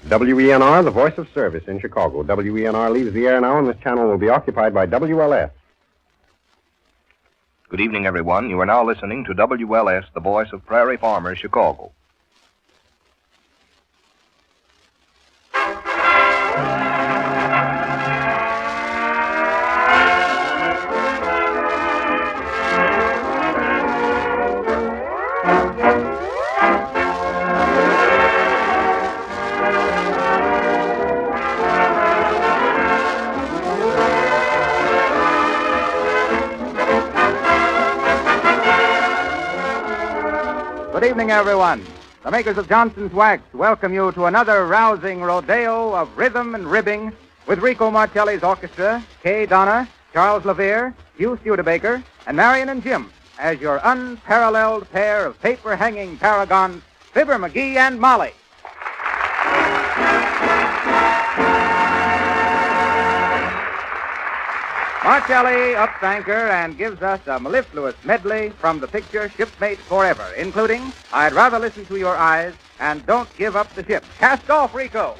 WENR, the voice of service in Chicago. WENR leaves the air now, and this channel will be occupied by WLS. Good evening, everyone. You are now listening to WLS, the voice of Prairie Farmers, Chicago. Good evening, everyone. The makers of Johnson's Wax welcome you to another rousing rodeo of rhythm and ribbing with Rico Martelli's orchestra, Kay Donna, Charles Levere, Hugh Studebaker, and Marion and Jim as your unparalleled pair of paper-hanging paragons, Fibber McGee and Molly. Martelli ups anchor and gives us a mellifluous medley from the picture Shipmates Forever, including I'd Rather Listen to Your Eyes and Don't Give Up the Ship. Cast off, Rico!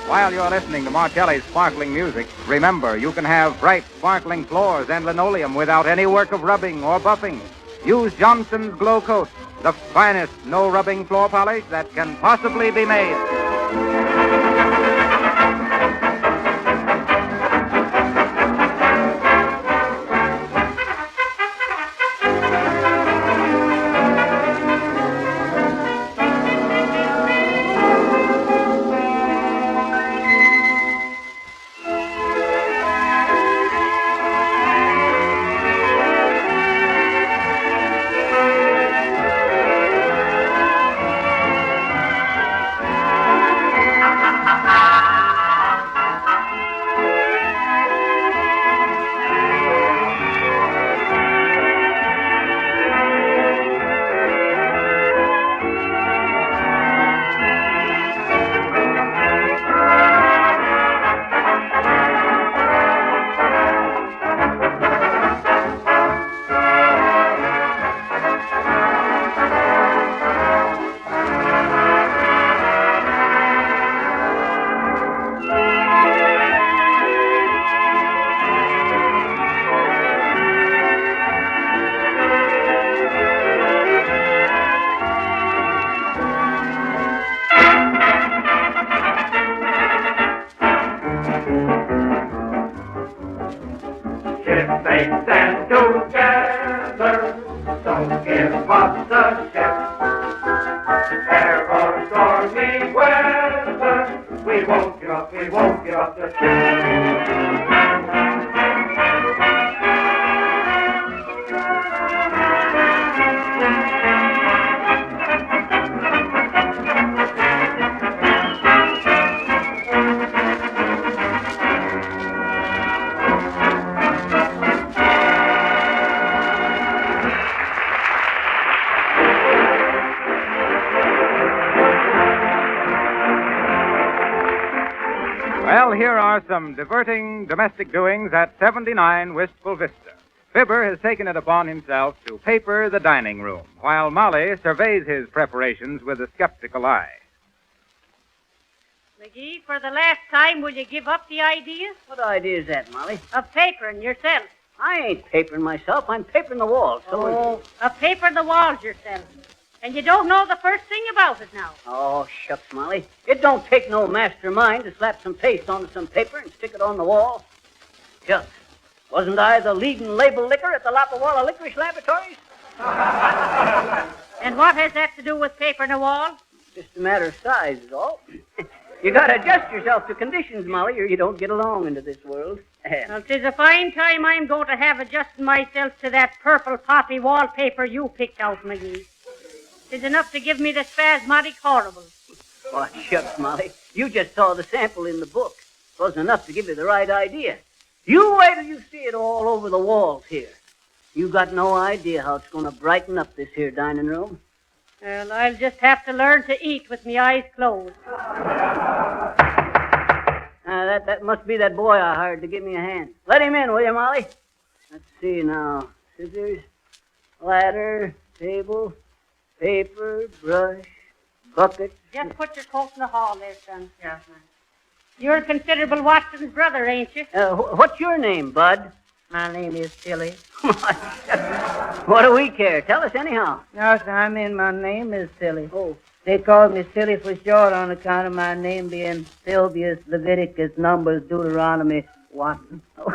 While you're listening to Martelli's sparkling music, remember you can have bright, sparkling floors and linoleum without any work of rubbing or buffing. Use Johnson's Glow Coat, the finest no-rubbing floor polish that can possibly be made. Shipmates stand together, don't give up the ship. Prepare for stormy weather, we won't give up the ship. Well, here are some diverting domestic doings at 79 Wistful Vista. Fibber has taken it upon himself to paper the dining room, while Molly surveys his preparations with a skeptical eye. McGee, for the last time, will you give up the idea? What idea is that, Molly? Of papering yourself. I ain't papering myself. I'm papering the walls. Of papering the walls yourself. And you don't know the first thing about it now. Oh, shucks, Molly. It don't take no mastermind to slap some paste onto some paper and stick it on the wall. Shucks. Wasn't I the leading label licker at the Lapawalla Licorice Laboratories? And what has that to do with papering a wall? Just a matter of size is all. You got to adjust yourself to conditions, Molly, or you don't get along into this world. Well, 'tis a fine time I'm going to have adjusting myself to that purple poppy wallpaper you picked out, McGee. 'Tis enough to give me the spasmodic horrible. Oh, shucks, Molly. You just saw the sample in the book. It wasn't enough to give you the right idea. You wait till you see it all over the walls here. You got no idea how it's going to brighten up this here dining room. Well, I'll just have to learn to eat with my eyes closed. That must be that boy I hired to give me a hand. Let him in, will you, Molly? Let's see now. Scissors, ladder, table, paper, brush, bucket. Just put your coat in the hall there, son. Yeah, ma'am. You're Considerable Watson's brother, ain't you? What's your name, Bud? My name is Silly. What do we care? Tell us anyhow. No, sir, I mean my name is Silly. Oh. They call me Silly for short on account of my name being Sylvius, Leviticus, Numbers, Deuteronomy, Watson. Well,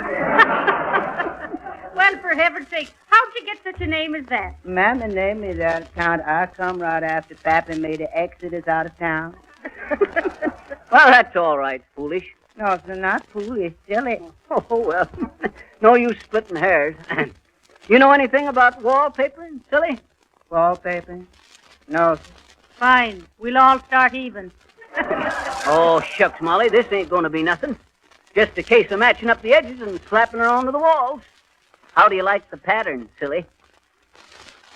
for heaven's sake, how'd you get such a name as that? Mammy named me that account. I come right after Pappy made the exodus out of town. Well, that's all right, foolish. No, sir, not foolish, silly. Oh, well, no use splitting hairs. You know anything about wallpapering, Silly? Wallpaper? No, sir. Fine. We'll all start even. Oh, shucks, Molly, this ain't going to be nothing. Just a case of matching up the edges and slapping her onto the walls. How do you like the pattern, Silly?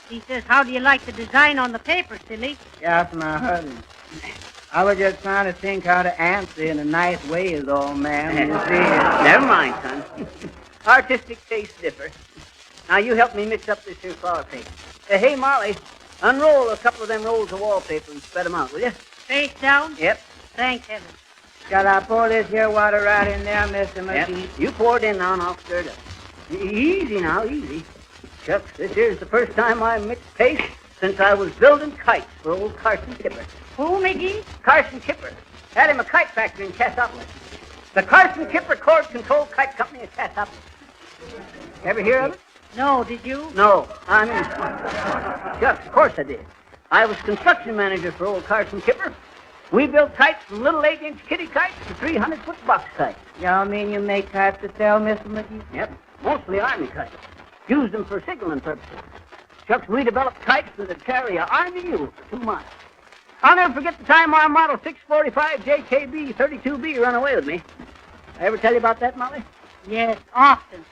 He says, how do you like the design on the paper, Silly? Yes, my husband. I was just trying to think how to answer in a nice way is all, ma'am. You see. Never mind, son. Artistic tastes differ. Now, you help me mix up this here flower paper. Hey, Molly, unroll a couple of them rolls of wallpaper and spread them out, will you? Face down? Yep. Thank heaven. Shall I pour this here water right in there, Mr. McGee? Yep. You pour it in now and I'll stir it up. Easy now, easy. Shucks, this here's the first time I mixed paste since I was building kites for old Carson Chipper. Who, McGee? Carson Chipper. Had him a kite factory in Cassopolis. The Carson Chipper Cord Control Kite Company in Cassopolis. Ever hear of it? No, did you? No. I mean, shucks, of course I did. I was construction manager for old Carson Chipper. We built kites from little 8-inch kitty kites to 300-foot box kites. Y'all mean you make kites to sell, Mr. McGee? Yep. Mostly army kites. Used them for signaling purposes. Shucks, we developed kites that'd carry an army mule for 2 miles. I'll never forget the time our Model 645 JKB 32B run away with me. I ever tell you about that, Molly? Yes, often.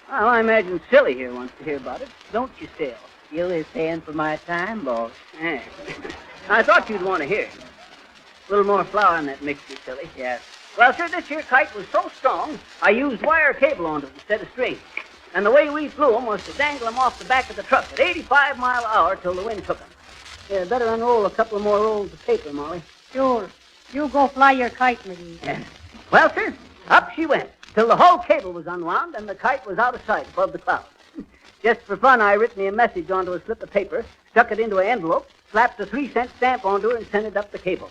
Well, I imagine Silly here wants to hear about it. Don't you, Sil? You is paying for my time, boss. Yeah. I thought you'd want to hear. A little more flour in that mixture, Silly. Yes. Well, sir, this here kite was so strong, I used wire cable on it instead of string. And the way we flew them was to dangle them off the back of the truck at 85 miles an hour till the wind took them. Yeah, better unroll a couple of more rolls of paper, Molly. Sure. You go fly your kite, McGee. Yeah. Well, sir, up she went till the whole cable was unwound and the kite was out of sight above the clouds. Just for fun, I written me a message onto a slip of paper, stuck it into an envelope, slapped a 3-cent stamp onto her, and sent it up the cable.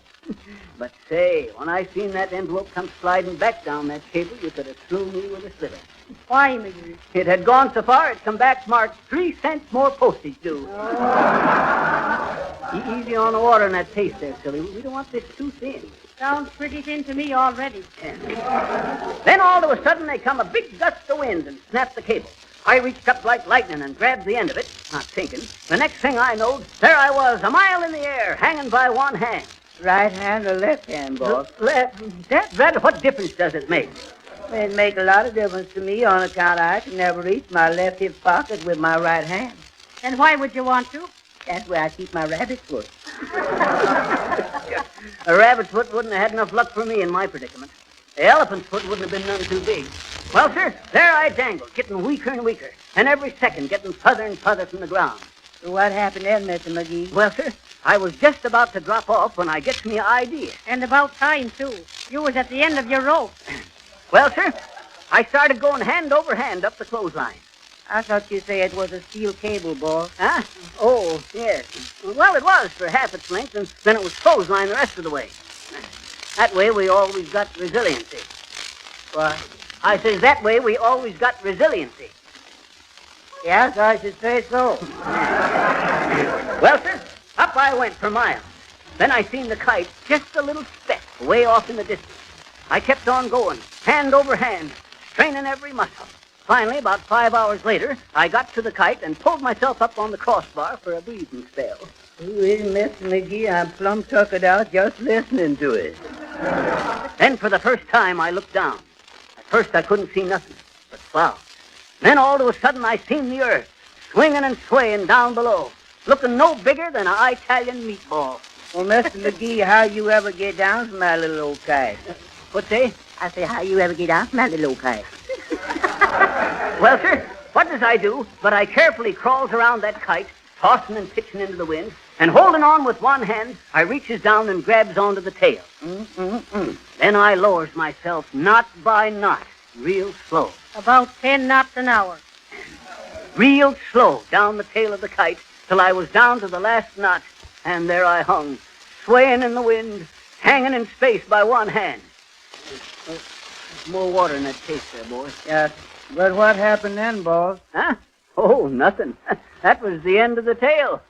But say, when I seen that envelope come sliding back down that cable, you could have slew me with a sliver. Why, McGee? It had gone so far, it come back marked 3 cents more postage due. Easy on the water in that paste there, Silly. We don't want this too thin. Sounds pretty thin to me already. Yeah. Then all of a sudden, they come a big gust of wind and snapped the cable. I reached up like lightning and grabbed the end of it, not thinking. The next thing I knowed, there I was, a mile in the air, hanging by one hand. Right hand or left hand, boss? Left. That, what difference does it make? It make a lot of difference to me on account I can never reach my left hip pocket with my right hand. And why would you want to? That's where I keep my rabbit foot. A rabbit's foot wouldn't have had enough luck for me in my predicament. The elephant's foot wouldn't have been none too big. Well, sir, there I dangled, getting weaker and weaker, and every second getting further and further from the ground. So what happened then, Mr. McGee? Well, sir, I was just about to drop off when I gets me an idea. And about time, too. You was at the end of your rope. Well, sir, I started going hand over hand up the clothesline. I thought you said it was a steel cable, boss. Huh? Oh, yes. Well, it was for half its length, and then it was clothesline the rest of the way. That way we always got resiliency. What? I says that way we always got resiliency. Yes, I should say so. Well, sir, up I went for miles. Then I seen the kite just a little speck. way off in the distance. I kept on going, hand over hand, straining every muscle. Finally, about 5 hours later, I got to the kite and pulled myself up on the crossbar for a breathing spell. Ooh, Mr. McGee, I'm plumb tuckered out just listening to it. Then for the first time, I looked down. At first, I couldn't see nothing but clouds. Then all of a sudden, I seen the earth swinging and swaying down below, looking no bigger than an Italian meatball. Well, Mr. McGee, how you ever get down from that little old kite? What's that? I say, how you ever get down from that little old kite? Well, sir, what does I do? But I carefully crawls around that kite, tossing and pitching into the wind, and holding on with one hand, I reaches down and grabs onto the tail. Then I lowers myself knot by knot, real slow. About 10 knots an hour. Real slow down the tail of the kite till I was down to the last knot, and there I hung, swaying in the wind, hanging in space by one hand. There's more water in that case there, boy. Yes. But what happened then, boss? Huh? Oh, nothing. That was the end of the tale.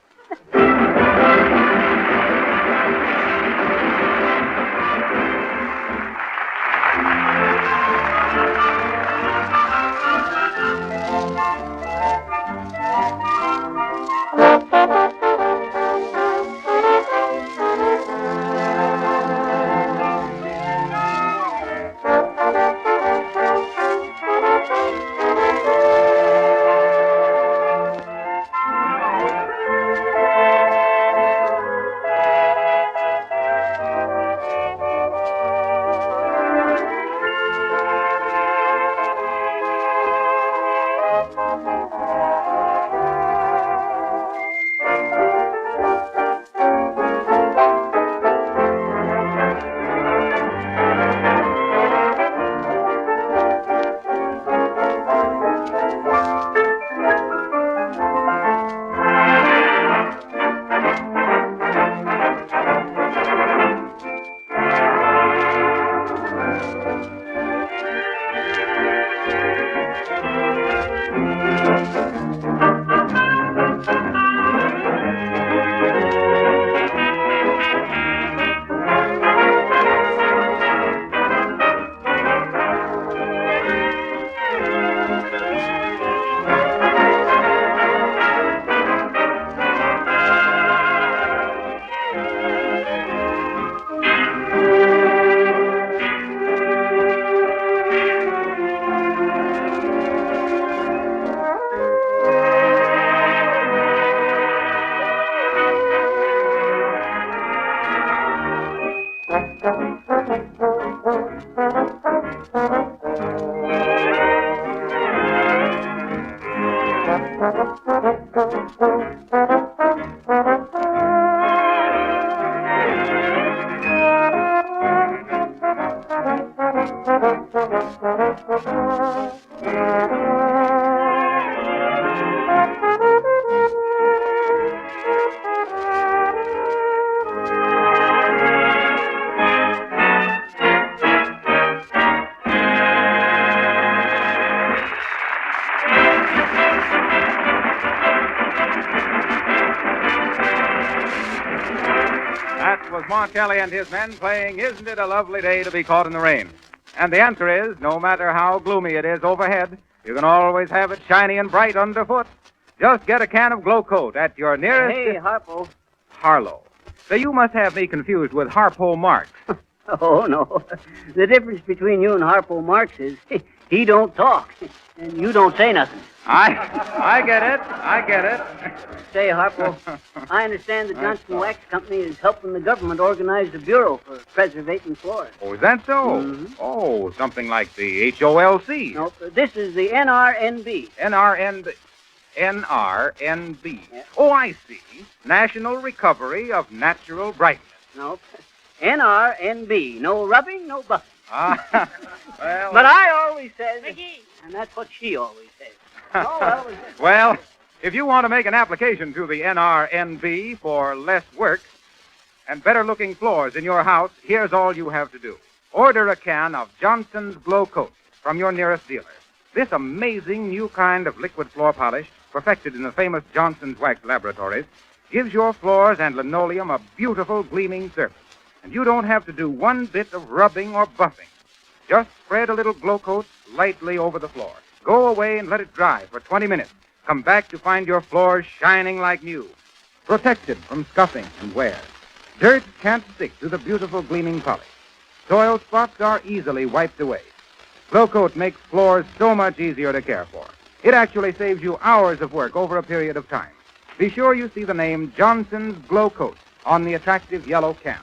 Kelly and his men playing Isn't It a Lovely Day to Be Caught in the Rain? And the answer is, no matter how gloomy it is overhead, you can always have it shiny and bright underfoot. Just get a can of Glow Coat at your nearest... Hey, Harpo. Harlow. So you must have me confused with Harpo Marx. Oh, no. The difference between you and Harpo Marx is he don't talk, and you don't say nothing. I get it. I get it. Say, Harpo, I understand the Johnson Wax Company is helping the government organize a bureau for preservating flora. Oh, is that so? Mm-hmm. Oh, something like the HOLC. No, this is the NRNB. NRNB. Yeah. Oh, I see. National Recovery of Natural Brightness. No, NRNB. No rubbing, no buffing. Well... But I always says... McGee. And that's what she always says. Oh, well, well, if you want to make an application to the NRNB for less work and better-looking floors in your house, here's all you have to do. Order a can of Johnson's Glow Coat from your nearest dealer. This amazing new kind of liquid floor polish, perfected in the famous Johnson's Wax Laboratories, gives your floors and linoleum a beautiful, gleaming surface. And you don't have to do one bit of rubbing or buffing. Just spread a little glow coat lightly over the floor. Go away and let it dry for 20 minutes. Come back to find your floors shining like new, protected from scuffing and wear. Dirt can't stick to the beautiful gleaming polish. Soil spots are easily wiped away. Glow Coat makes floors so much easier to care for. It actually saves you hours of work over a period of time. Be sure you see the name Johnson's Glow Coat on the attractive yellow can.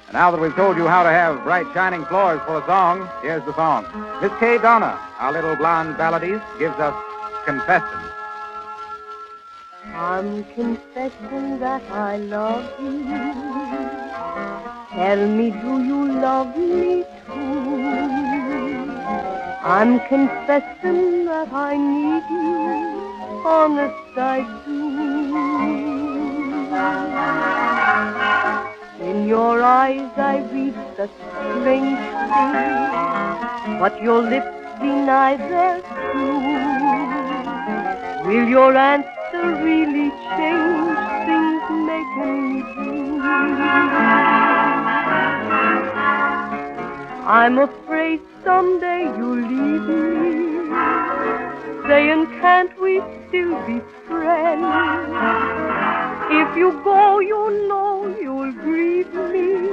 And now that we've told you how to have bright, shining floors for a song, here's the song. Miss Kay Donna, our little blonde balladiste, gives us Confession. I'm confessing that I love you. Tell me, do you love me too? I'm confessing that I need you. Honest, I do. In your eyes I read such strange things, but your lips deny their truth. Will your answer really change things making me blue? I'm afraid someday you'll leave me, saying can't we still be friends? If you go, you know you'll grieve me.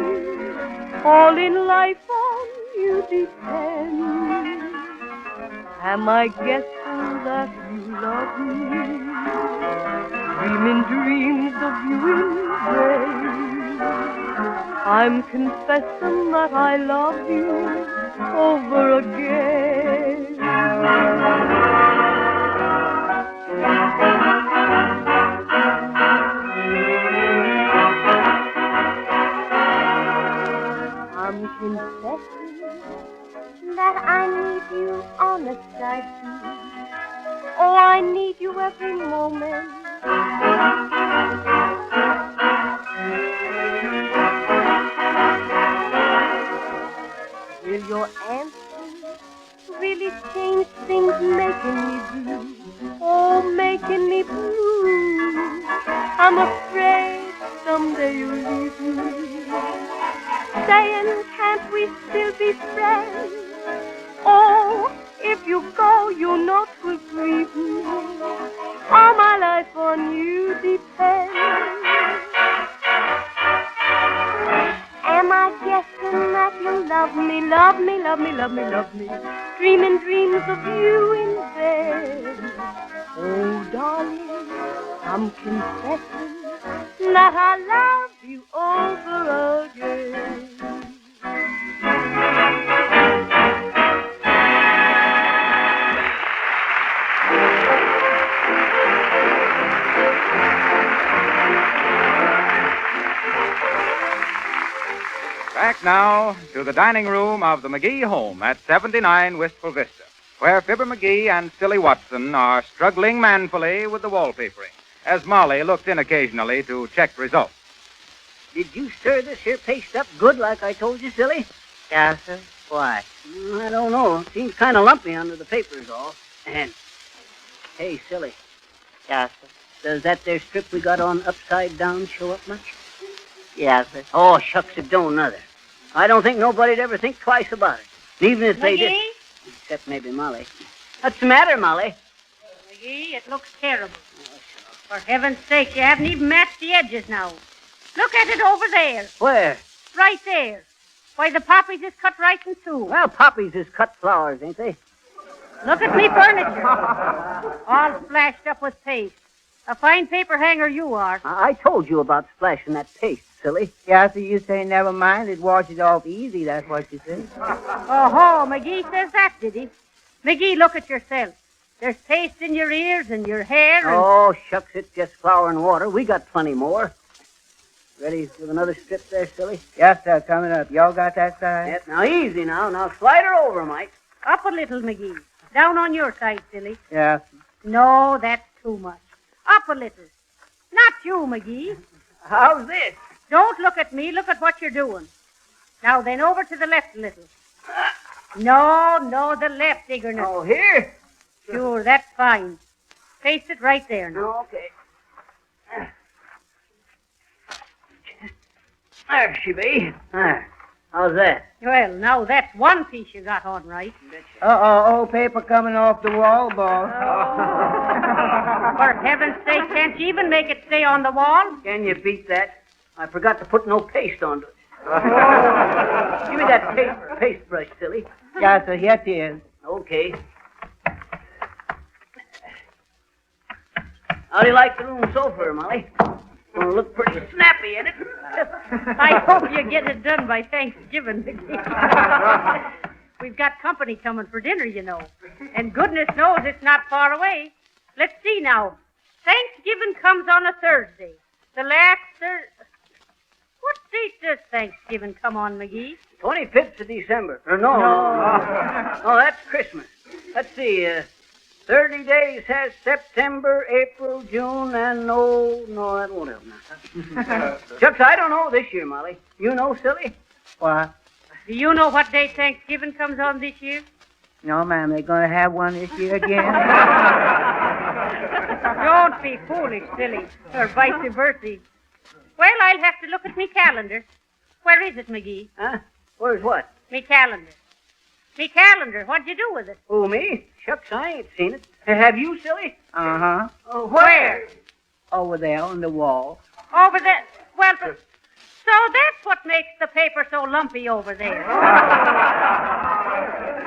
All in life on you depends. Am I guessing that you love me? Dreaming dreams of you in vain. I'm confessing that I love you over again. I'm confessing that I need you, honest I do. Oh, I need you every moment. Will your answer really change things making me blue? Oh, making me blue. I'm afraid someday you'll leave me, saying can't we still be friends? Oh, if you go, you know 'twill grieve me. All my life on you depends. Am I guessing that you love me, love me, love me, love me, love me, dreaming dreams of you in bed? Oh, darling, I'm confessing that I love you over again. Back now to the dining room of the McGee home at 79 Wistful Vista, where Fibber McGee and Silly Watson are struggling manfully with the wallpapering, as Molly looked in occasionally to check results. Did you stir this here paste up good like I told you, Silly? Yes, sir. Why? I don't know. It seems kind of lumpy under the papers all. And, hey, Silly, Yes, sir. does that there strip we got on upside down show up much? Yes, sir. Oh, shucks, it don't nother. I don't think nobody'd ever think twice about it. Even if they did. McGee? Except maybe Molly. What's the matter, Molly? McGee, it looks terrible. For heaven's sake, you haven't even matched the edges now. Look at it over there. Where? Right there. Why, the poppies is cut right in two. Well, poppies is cut flowers, ain't they? Look at me furniture. All splashed up with paste. A fine paper hanger you are. I told you about splashing that paste, Silly. Yes, sir, you say never mind. It washes off easy, that's what you say. Oh, McGee says that, did he? McGee, look at yourself. There's paste in your ears and your hair and... Oh, shucks, it's just flour and water. We got plenty more. Ready with another strip there, Silly? Yes, sir, coming up. Y'all got that side? Yes, now easy now. Now slide her over, Mike. Up a little, McGee. Down on your side, silly. Yes. No, that's too much. Up a little. Not you, McGee. How's this? Don't look at me. Look at what you're doing. Now then, over to the left a little. No, the left, Diggerness. Oh, here? Sure, that's fine. Paste it right there now. Oh, okay. There she be. There. How's that? Well, now that's one piece you got on right. Old paper coming off the wall, boss. For heaven's sake, can't you even make it stay on the wall? Can you beat that? I forgot to put no paste on it. Give me that paste brush, silly. Yes, sir, here it is. Okay. How do you like the room so far, Molly? Gonna look pretty snappy in it. I hope you get it done by Thanksgiving. We've got company coming for dinner, you know. And goodness knows it's not far away. Let's see now. Thanksgiving comes on a Thursday. The last Thursday. What date does Thanksgiving come on, McGee? 25th of December. Or no. Oh, that's Christmas. Let's see. 30 days has September, April, June, and no, that won't help now. Shucks, I don't know this year, Molly. You know, silly? What? Do you know what day Thanksgiving comes on this year? No, ma'am, they're going to have one this year again. Don't be foolish, silly, or vice versa. Well, I'll have to look at me calendar. Where is it, McGee? Huh? Where's what? Me calendar. Me calendar. What'd you do with it? Oh, me? Shucks, I ain't seen it. Have you, silly? Uh-huh. Oh, where? Over there on the wall. Over there. Well, so that's what makes the paper so lumpy over there.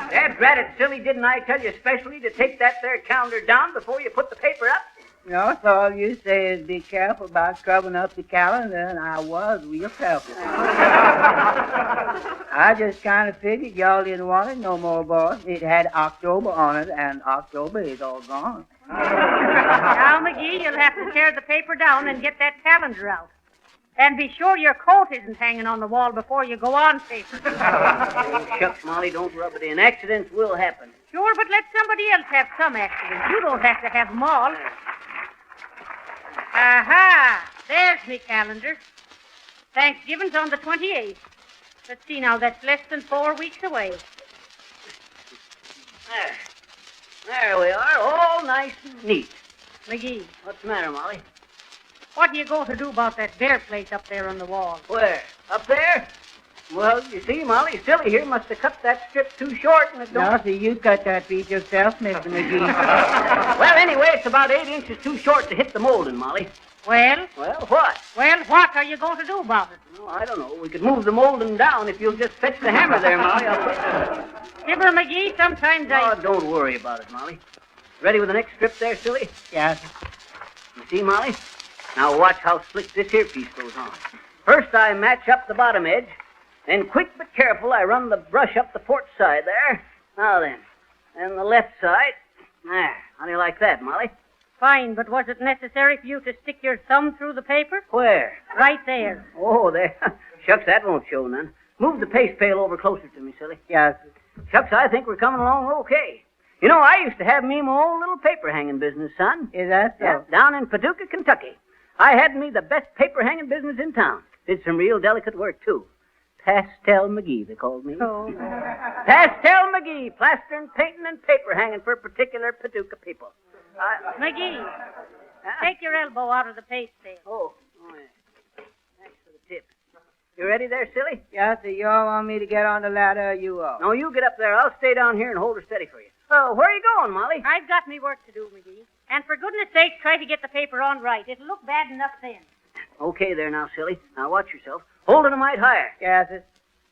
Dad, drat it, silly, didn't I tell you especially to take that there calendar down before you put the paper up? No, so all you say is be careful about covering up the calendar, and I was real careful. I just kind of figured y'all didn't want it no more, boss. It had October on it, and October is all gone. Now, McGee, you'll have to tear the paper down and get that calendar out. And be sure your coat isn't hanging on the wall before you go on paper. Oh, shucks, Molly, don't rub it in. Accidents will happen. Sure, but let somebody else have some accidents. You don't have to have them all. Aha! There's me calendar. Thanksgiving's on the 28th. Let's see now, that's less than 4 weeks away. There we are, all nice and neat. McGee, What's the matter, Molly? what are you going to do about that bear plate up there on the wall? Where? Up there? Well, you see, Molly, silly here must have cut that strip too short, and it don't... No, see, you cut that piece yourself, Mr. McGee. Well, anyway, it's about 8 inches too short to hit the molding, Molly. Well, Well, what? what are you going to do about it? Well, I don't know. We could move the molding down if you'll just fetch the hammer there, Molly. Fibber McGee, sometimes Oh, don't worry about it, Molly. Ready with the next strip there, silly? Yes. You see, Molly? Now watch how slick this here piece goes on. First, I match up the bottom edge. Then, quick but careful, I run the brush up the port side there. Now then. And the left side. There. How do you like that, Molly? Fine, but was it necessary for you to stick your thumb through the paper? Where? Right there. Oh, there. Shucks, that won't show none. Move the paste pail over closer to me, silly. Yes. Shucks, I think we're coming along okay. You know, I used to have me my own little paper hanging business, son. Is that so? Yeah, down in Paducah, Kentucky. I had me the best paper hanging business in town. Did some real delicate work, too. Pastel McGee, they called me. Oh. Pastel McGee, plastering, painting, and paper hanging for particular Paducah people. McGee, take your elbow out of the paste pail. Oh, yeah. Thanks for the tip. You ready there, silly? Yes, sir. You all want me to get on the ladder or you all? No, you get up there. I'll stay down here and hold her steady for you. Oh, where are you going, Molly? I've got me work to do, McGee. And for goodness sake, try to get the paper on right. It'll look bad enough then. Okay there now, silly. Now watch yourself. Hold it a mite higher. Yes, sir.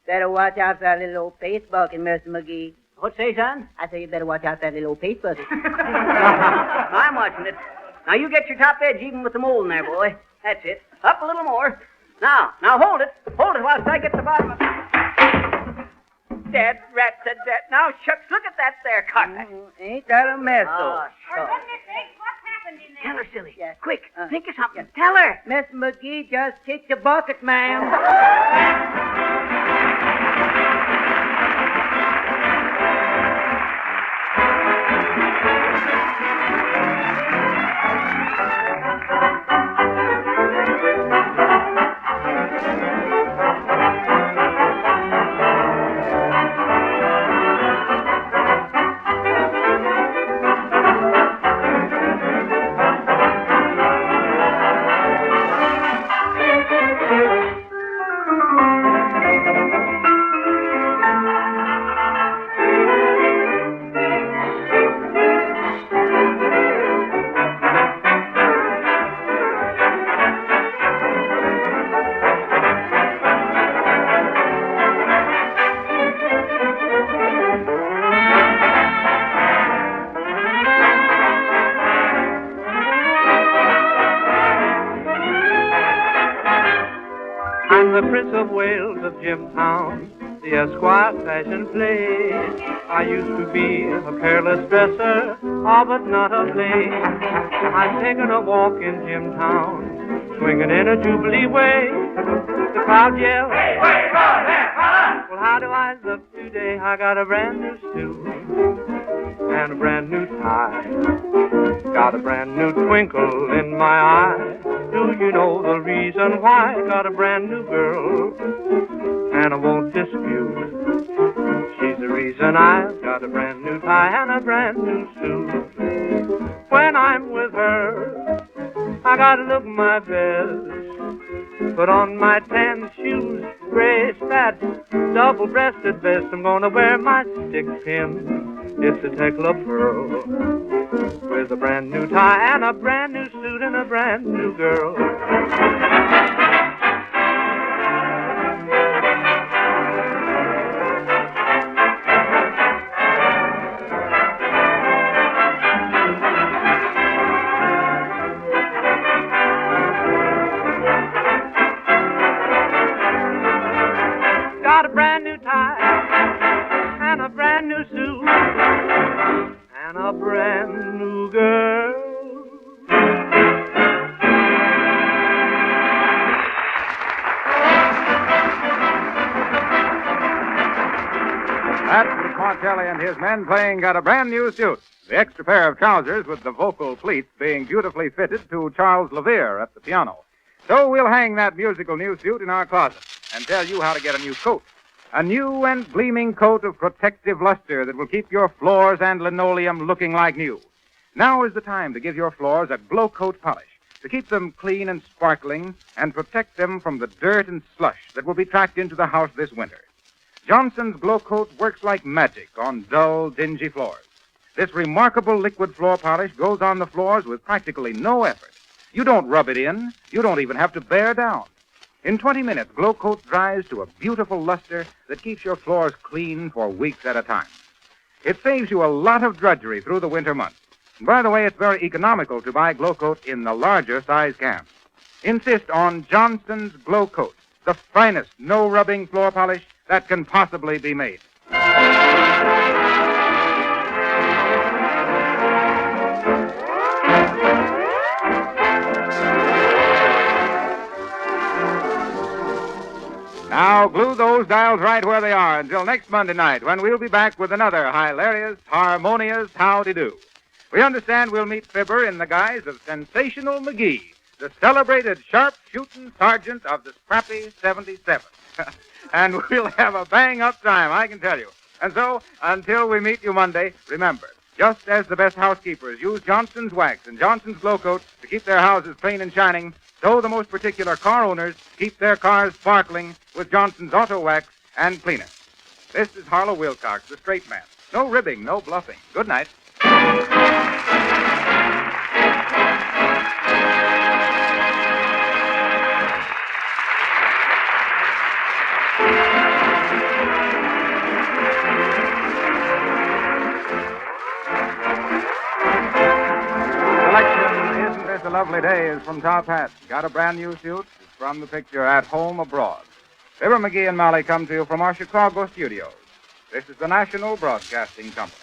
Better watch out for that little old paste bucket, Mr. McGee. What say, son? I say you better watch out for that little old paste bucket. I'm watching it. Now you get your top edge even with the molding there, boy. That's it. Up a little more. Now hold it. Hold it whilst I get the bottom of it. Dad, rat said that. Now, shucks, look at that there cut. Ain't that a mess, though? For goodness sake, what's happened in Tell there? her, silly. Quick, think of something. Tell her. Miss McGee just kicked the bucket, ma'am. the Prince of Wales of Jimtown, the Esquire fashion play. I used to be a careless dresser, but not of late. I've taken a walk in Jimtown, swinging in a Jubilee way. The crowd yells, "Hey, wait, run there, fella!" Well, how do I look today? I got a brand new suit and a brand new tie. Got a brand new twinkle in my eye. Do you know the reason why? Got a brand new girl, and I won't dispute. She's the reason I've got a brand new tie and a brand new suit. When I'm with her, I gotta look my best. Put on my tan shoes, gray spats, double-breasted vest. I'm gonna wear my stick pin. It's a Tekla pearl with a brand new tie and a brand new suit and a brand new girl. Got a brand new tie and a brand new suit and a brand new girl. That's Rick Martelli and his men playing Got a Brand New Suit. The extra pair of trousers with the vocal pleats being beautifully fitted to Charles Levere at the piano. So we'll hang that musical new suit in our closet and tell you how to get a new coat. A new and gleaming coat of protective luster that will keep your floors and linoleum looking like new. Now is the time to give your floors a glow coat polish to keep them clean and sparkling and protect them from the dirt and slush that will be tracked into the house this winter. Johnson's Glow Coat works like magic on dull, dingy floors. This remarkable liquid floor polish goes on the floors with practically no effort. You don't rub it in. You don't even have to bear down. In 20 minutes, Glow Coat dries to a beautiful luster that keeps your floors clean for weeks at a time. It saves you a lot of drudgery through the winter months. And by the way, it's very economical to buy Glow Coat in the larger size cans. Insist on Johnson's Glow Coat, the finest no-rubbing floor polish that can possibly be made. Now, glue those dials right where they are until next Monday night when we'll be back with another hilarious, harmonious howdy-do. We understand we'll meet Fibber in the guise of Sensational McGee, the celebrated sharp-shooting sergeant of the scrappy 77. And we'll have a bang-up time, I can tell you. And so, until we meet you Monday, remember, just as the best housekeepers use Johnson's Wax and Johnson's Glow Coat to keep their houses clean and shining, so the most particular car owners keep their cars sparkling with Johnson's Auto Wax and Cleaner. This is Harlow Wilcox, the straight man. No ribbing, no bluffing. Good night. Isn't This a Lovely Day is from Top Hat. Got a Brand New Suit is from the picture At Home Abroad. Fibber McGee and Molly come to you from our Chicago studios. This is the National Broadcasting Company.